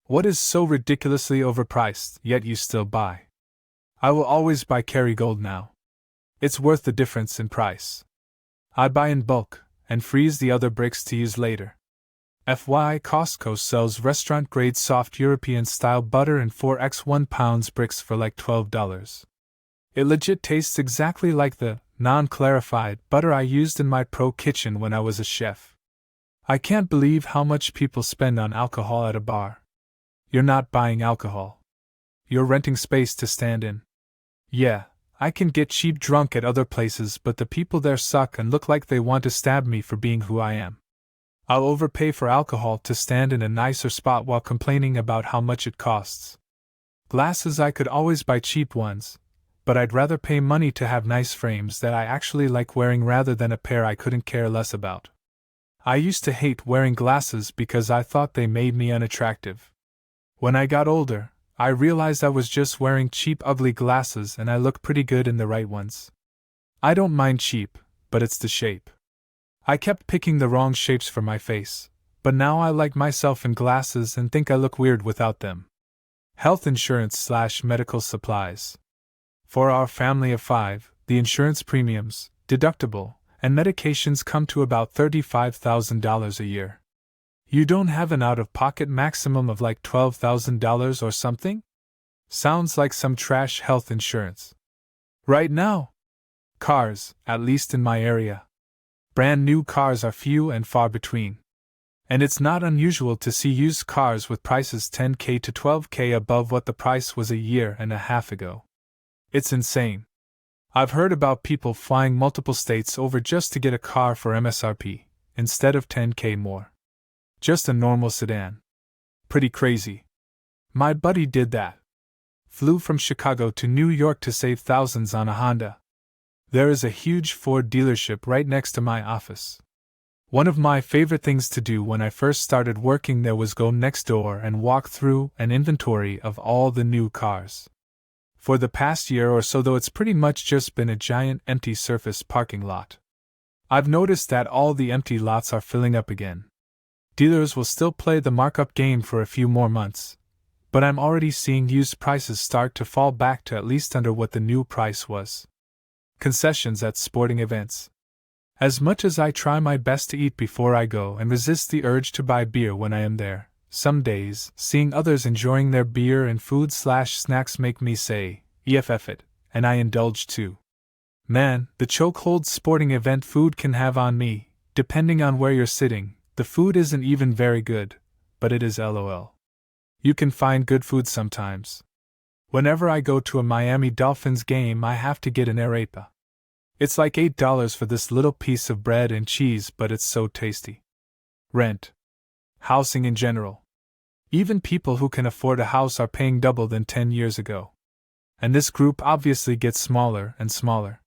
What is so ridiculously overpriced, yet you still buy? I will always buy Kerrygold now. It's worth the difference in price. I buy in bulk, and freeze the other bricks to use later. FYI, Costco sells restaurant-grade soft European-style butter and 4x 1 pounds bricks for like $12. It legit tastes exactly like the non-clarified butter I used in my pro kitchen when I was a chef. I can't believe how much people spend on alcohol at a bar. You're not buying alcohol. You're renting space to stand in. Yeah, I can get cheap drunk at other places, but the people there suck and look like they want to stab me for being who I am. I'll overpay for alcohol to stand in a nicer spot while complaining about how much it costs. Glasses, I could always buy cheap ones, but I'd rather pay money to have nice frames that I actually like wearing rather than a pair I couldn't care less about. I used to hate wearing glasses because I thought they made me unattractive. When I got older, I realized I was just wearing cheap, ugly glasses and I look pretty good in the right ones. I don't mind cheap, but it's the shape. I kept picking the wrong shapes for my face, but now I like myself in glasses and think I look weird without them. Health insurance/medical supplies. For our family of 5, the insurance premiums, deductible, and medications come to about $35,000 a year. You don't have an out-of-pocket maximum of like $12,000 or something? Sounds like some trash health insurance. Right now? Cars, at least in my area. Brand new cars are few and far between. And it's not unusual to see used cars with prices $10,000 to $12,000 above what the price was a year and a half ago. It's insane. I've heard about people flying multiple states over just to get a car for MSRP, instead of $10,000 more. Just a normal sedan. Pretty crazy. My buddy did that. Flew from Chicago to New York to save thousands on a Honda. There is a huge Ford dealership right next to my office. One of my favorite things to do when I first started working there was go next door and walk through an inventory of all the new cars. For the past year or so, though, it's pretty much just been a giant empty surface parking lot. I've noticed that all the empty lots are filling up again. Dealers will still play the markup game for a few more months, but I'm already seeing used prices start to fall back to at least under what the new price was. Concessions at sporting events. As much as I try my best to eat before I go and resist the urge to buy beer when I am there, some days, seeing others enjoying their beer and food/snacks make me say, EFF it, and I indulge too. Man, the chokehold sporting event food can have on me, depending on where you're sitting. The food isn't even very good, but it is LOL. You can find good food sometimes. Whenever I go to a Miami Dolphins game, I have to get an arepa. It's like $8 for this little piece of bread and cheese, but it's so tasty. Rent. Housing in general. Even people who can afford a house are paying double than 10 years ago. And this group obviously gets smaller and smaller.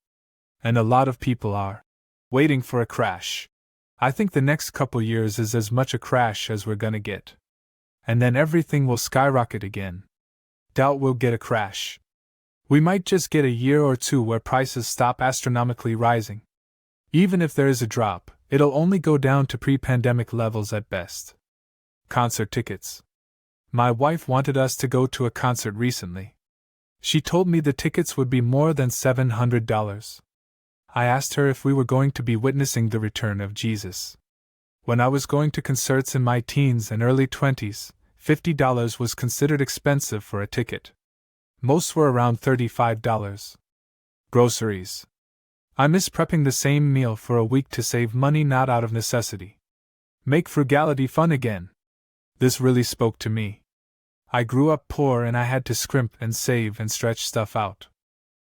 And a lot of people are waiting for a crash. I think the next couple years is as much a crash as we're gonna get. And then everything will skyrocket again. Doubt we'll get a crash. We might just get a year or two where prices stop astronomically rising. Even if there is a drop, it'll only go down to pre-pandemic levels at best. Concert tickets. My wife wanted us to go to a concert recently. She told me the tickets would be more than $700. I asked her if we were going to be witnessing the return of Jesus. When I was going to concerts in my teens and early 20s, $50 was considered expensive for a ticket. Most were around $35. Groceries. I miss prepping the same meal for a week to save money, not out of necessity. Make frugality fun again. This really spoke to me. I grew up poor and I had to scrimp and save and stretch stuff out.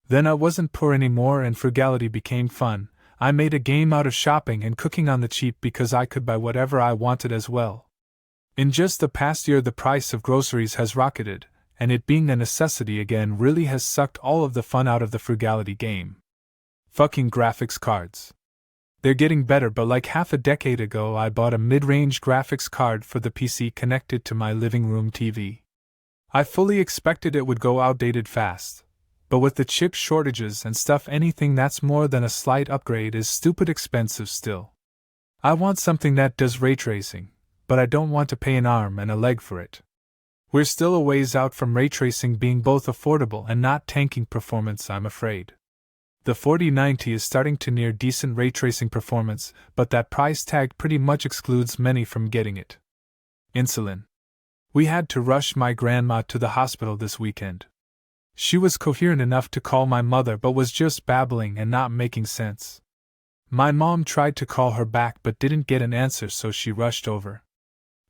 Then I wasn't poor anymore and frugality became fun. I made a game out of shopping and cooking on the cheap because I could buy whatever I wanted as well. In just the past year, the price of groceries has rocketed, and it being a necessity again really has sucked all of the fun out of the frugality game. Fucking graphics cards. They're getting better, but like half a decade ago I bought a mid-range graphics card for the PC connected to my living room TV. I fully expected it would go outdated fast. But with the chip shortages and stuff, anything that's more than a slight upgrade is stupid expensive still. I want something that does ray tracing, but I don't want to pay an arm and a leg for it. We're still a ways out from ray tracing being both affordable and not tanking performance, I'm afraid. The 4090 is starting to near decent ray tracing performance, but that price tag pretty much excludes many from getting it. Insulin. We had to rush my grandma to the hospital this weekend. She was coherent enough to call my mother but was just babbling and not making sense. My mom tried to call her back but didn't get an answer, so she rushed over.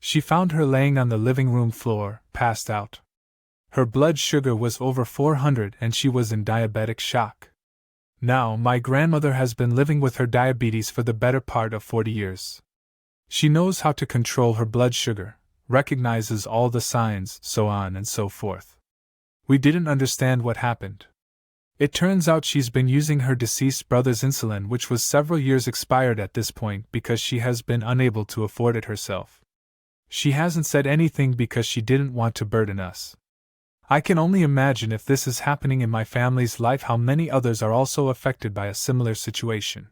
She found her laying on the living room floor, passed out. Her blood sugar was over 400 and she was in diabetic shock. Now, my grandmother has been living with her diabetes for the better part of 40 years. She knows how to control her blood sugar, recognizes all the signs, so on and so forth. We didn't understand what happened. It turns out she's been using her deceased brother's insulin, which was several years expired at this point, because she has been unable to afford it herself. She hasn't said anything because she didn't want to burden us. I can only imagine if this is happening in my family's life how many others are also affected by a similar situation.